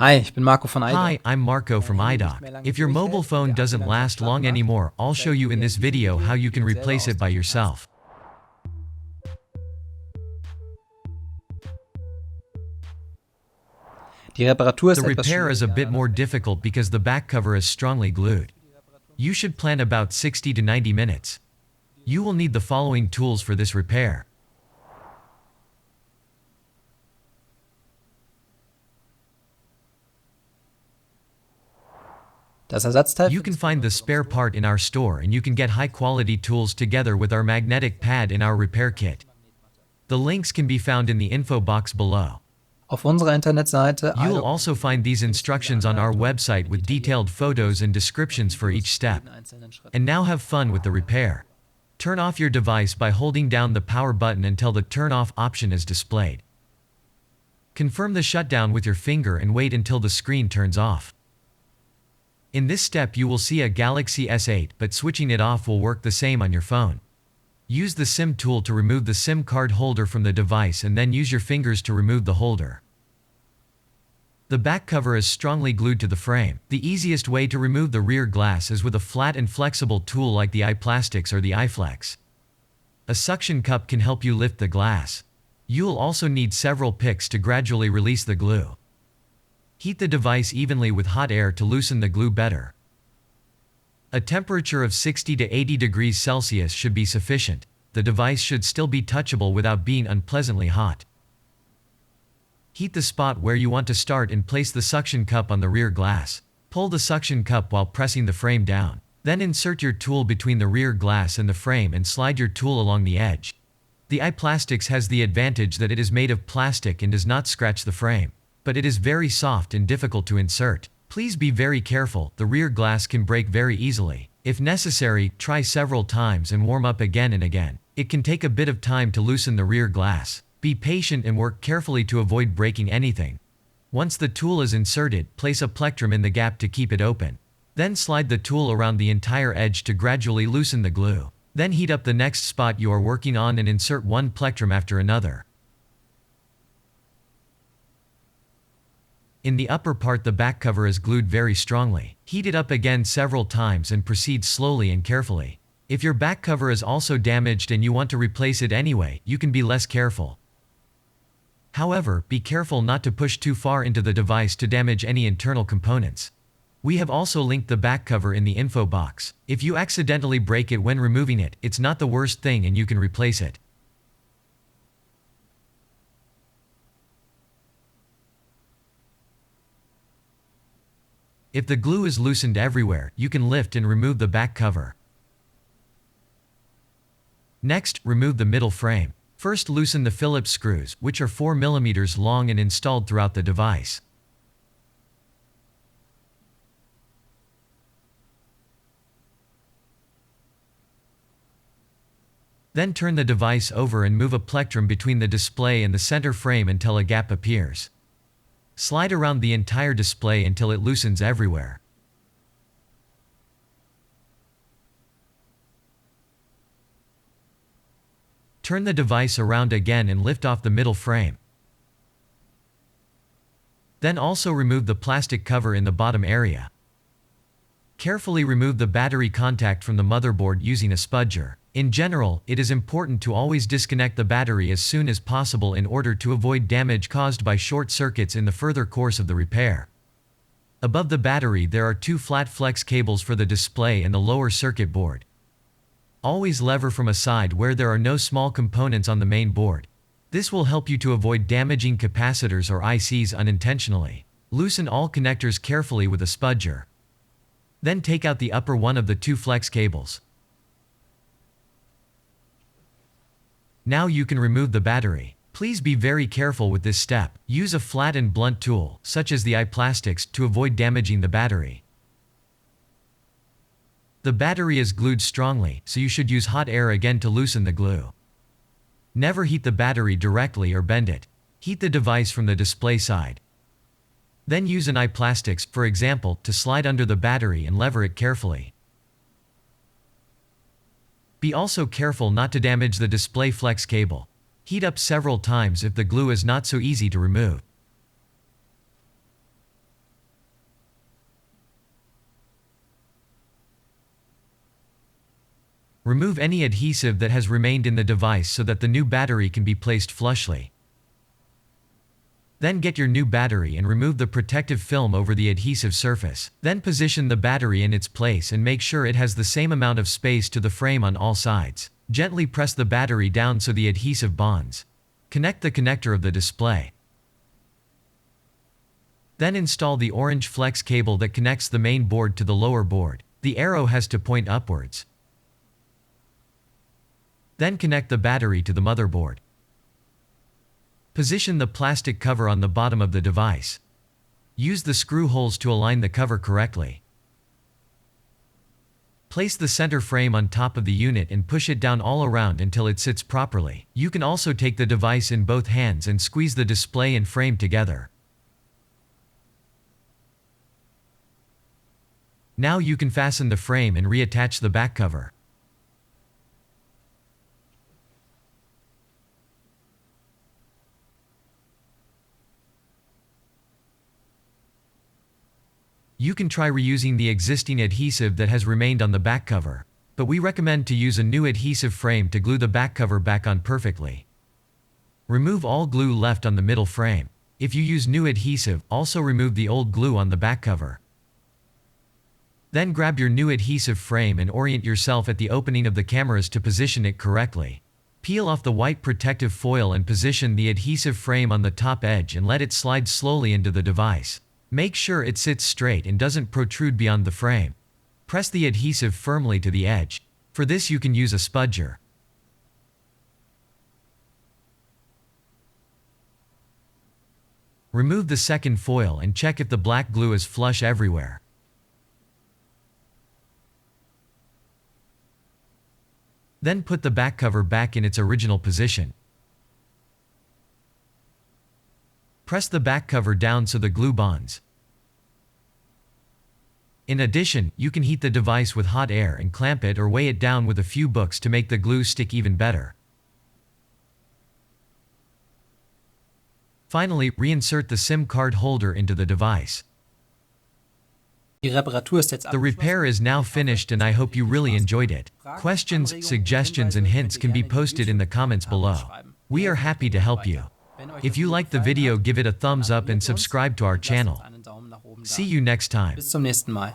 Hi, ich bin Marco von iDoc. Hi, I'm Marco from iDoc. If your mobile phone doesn't last long anymore, I'll show you in this video how you can replace it by yourself. Die Reparatur ist The etwas repair is a bit schwieriger. more difficult because the back cover is strongly glued. You should plan about 60 to 90 minutes. You will need the following tools for this repair. Das Ersatzteil You can find the spare part in our store and you can get high-quality tools together with our magnetic pad in our repair kit. The links can be found in the info box below. auf unserer Internetseite. You will also find these instructions on our website with detailed photos and descriptions for each step. And now have fun with the repair. Turn off your device by holding down the power button until the turn off option is displayed. Confirm the shutdown with your finger and wait until the screen turns off. In this step you will see a Galaxy S8, but switching it off will work the same on your phone. Use the SIM tool to remove the SIM card holder from the device and then use your fingers to remove the holder. The back cover is strongly glued to the frame. The easiest way to remove the rear glass is with a flat and flexible tool like the iPlastix or the iFlex. A suction cup can help you lift the glass. You'll also need several picks to gradually release the glue. Heat the device evenly with hot air to loosen the glue better. A temperature of 60 to 80 degrees Celsius should be sufficient. The device should still be touchable without being unpleasantly hot. Heat the spot where you want to start and place the suction cup on the rear glass. Pull the suction cup while pressing the frame down. Then insert your tool between the rear glass and the frame and slide your tool along the edge. The iPlastix has the advantage that it is made of plastic and does not scratch the frame, but it is very soft and difficult to insert. Please be very careful, the rear glass can break very easily. If necessary, try several times and warm up again and again. It can take a bit of time to loosen the rear glass. Be patient and work carefully to avoid breaking anything. Once the tool is inserted, place a plectrum in the gap to keep it open. Then slide the tool around the entire edge to gradually loosen the glue. Then heat up the next spot you are working on and insert one plectrum after another. In the upper part the back cover is glued very strongly. Heat it up again several times and proceed slowly and carefully. If your back cover is also damaged and you want to replace it anyway, you can be less careful. However, be careful not to push too far into the device to damage any internal components. We have also linked the back cover in the info box. If you accidentally break it when removing it, it's not the worst thing and you can replace it. If the glue is loosened everywhere, you can lift and remove the back cover. Next, remove the middle frame. First loosen the Phillips screws, which are 4 mm long and installed throughout the device. Then turn the device over and move a plectrum between the display and the center frame until a gap appears. Slide around the entire display until it loosens everywhere. Turn the device around again and lift off the middle frame. Then also remove the plastic cover in the bottom area. Carefully remove the battery contact from the motherboard using a spudger. In general, it is important to always disconnect the battery as soon as possible in order to avoid damage caused by short circuits in the further course of the repair. Above the battery there are two flat flex cables for the display and the lower circuit board. Always lever from a side where there are no small components on the main board. This will help you to avoid damaging capacitors or ICs unintentionally. Loosen all connectors carefully with a spudger. Then take out the upper one of the two flex cables. Now you can remove the battery. Please be very careful with this step. Use a flat and blunt tool, such as the iPlastix, to avoid damaging the battery. The battery is glued strongly, so you should use hot air again to loosen the glue. Never heat the battery directly or bend it. Heat the device from the display side. Then use an iPlastix, for example, to slide under the battery and lever it carefully. Be also careful not to damage the display flex cable. Heat up several times if the glue is not so easy to remove. Remove any adhesive that has remained in the device so that the new battery can be placed flushly. Then get your new battery and remove the protective film over the adhesive surface. Then position the battery in its place and make sure it has the same amount of space to the frame on all sides. Gently press the battery down so the adhesive bonds. Connect the connector of the display. Then install the orange flex cable that connects the main board to the lower board. The arrow has to point upwards. Then connect the battery to the motherboard. Position the plastic cover on the bottom of the device. Use the screw holes to align the cover correctly. Place the center frame on top of the unit and push it down all around until it sits properly. You can also take the device in both hands and squeeze the display and frame together. Now you can fasten the frame and reattach the back cover. You can try reusing the existing adhesive that has remained on the back cover, but we recommend to use a new adhesive frame to glue the back cover back on perfectly. Remove all glue left on the middle frame. If you use new adhesive, also remove the old glue on the back cover. Then grab your new adhesive frame and orient yourself at the opening of the cameras to position it correctly. Peel off the white protective foil and position the adhesive frame on the top edge and let it slide slowly into the device. Make sure it sits straight and doesn't protrude beyond the frame. Press the adhesive firmly to the edge. For this you can use a spudger. Remove the second foil and check if the black glue is flush everywhere. Then put the back cover back in its original position. Press the back cover down so the glue bonds. In addition, you can heat the device with hot air and clamp it or weigh it down with a few books to make the glue stick even better. Finally, reinsert the SIM card holder into the device. The repair is now finished and I hope you really enjoyed it. Questions, suggestions and hints can be posted in the comments below. We are happy to help you. If you liked the video, give it a thumbs up and subscribe to our channel. See you next time. Bis zum nächsten Mal.